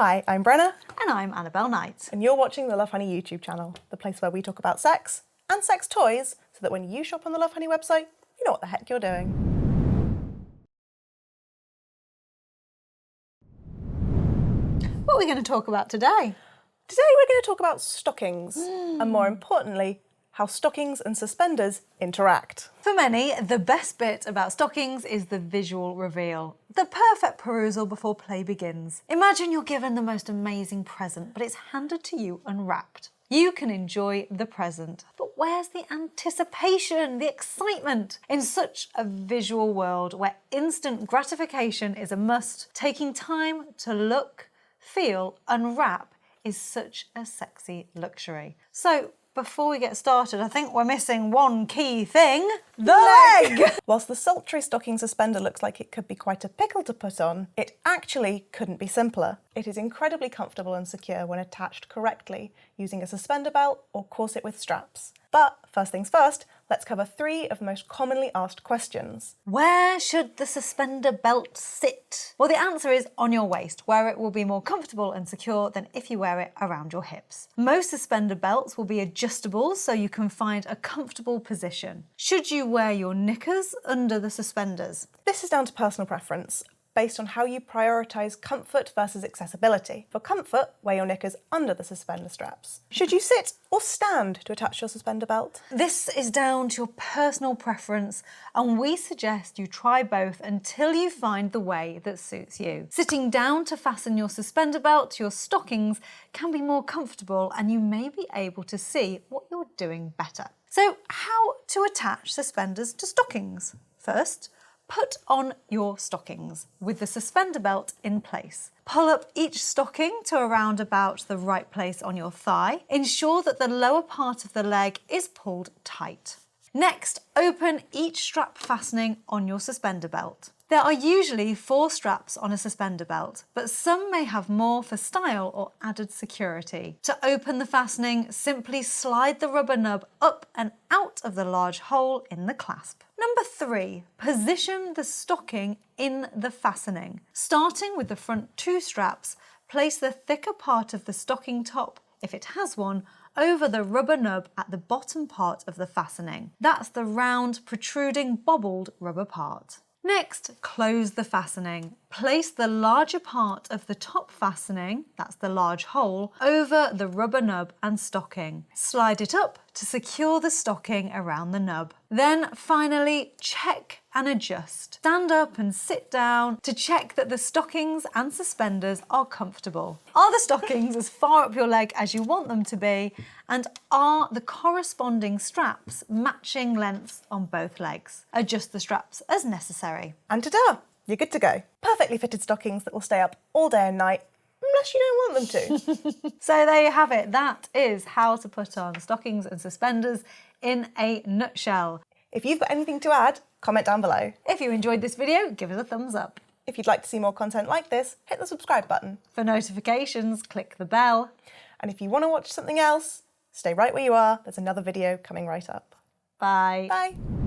Hi, I'm Brenna. And I'm Annabelle Knight. And you're watching the Lovehoney YouTube channel, the place where we talk about sex and sex toys, so that when you shop on the Lovehoney website, you know what the heck you're doing. What are we going to talk about today? Today we're going to talk about stockings, and more importantly, how stockings and suspenders interact. For many, the best bit about stockings is the visual reveal. The perfect perusal before play begins. Imagine you're given the most amazing present, but it's handed to you unwrapped. You can enjoy the present, but where's the anticipation, the excitement? In such a visual world where instant gratification is a must, taking time to look, feel, unwrap is such a sexy luxury. So, before we get started, I think we're missing one key thing. The leg! Whilst the sultry stocking suspender looks like it could be quite a pickle to put on, it actually couldn't be simpler. It is incredibly comfortable and secure when attached correctly, using a suspender belt or corset with straps. But first things first, let's cover 3 of the most commonly asked questions. Where should the suspender belt sit? Well, the answer is on your waist, where it will be more comfortable and secure than if you wear it around your hips. Most suspender belts will be adjustable so you can find a comfortable position. Should you wear your knickers under the suspenders? This is down to personal preference, based on how you prioritise comfort versus accessibility. For comfort, wear your knickers under the suspender straps. Should you sit or stand to attach your suspender belt? This is down to your personal preference, and we suggest you try both until you find the way that suits you. Sitting down to fasten your suspender belt to your stockings can be more comfortable, and you may be able to see what you're doing better. So, how to attach suspenders to stockings? First, put on your stockings with the suspender belt in place. Pull up each stocking to around about the right place on your thigh. Ensure that the lower part of the leg is pulled tight. Next, open each strap fastening on your suspender belt. There are usually 4 straps on a suspender belt, but some may have more for style or added security. To open the fastening, simply slide the rubber nub up and out of the large hole in the clasp. Number 3, position the stocking in the fastening. Starting with the front 2 straps, place the thicker part of the stocking top, if it has one, over the rubber nub at the bottom part of the fastening. That's the round, protruding, bobbled rubber part. Next, close the fastening. Place the larger part of the top fastening, that's the large hole, over the rubber nub and stocking. Slide it up to secure the stocking around the nub. Then finally, check and adjust. Stand up and sit down to check that the stockings and suspenders are comfortable. Are the stockings as far up your leg as you want them to be? And are the corresponding straps matching lengths on both legs? Adjust the straps as necessary. And ta-da! You're good to go. Perfectly fitted stockings that will stay up all day and night, unless you don't want them to. So there you have it. That is how to put on stockings and suspenders in a nutshell. If you've got anything to add, comment down below. If you enjoyed this video, give us a thumbs up. If you'd like to see more content like this, hit the subscribe button. For notifications, click the bell. And if you want to watch something else, stay right where you are. There's another video coming right up. Bye. Bye.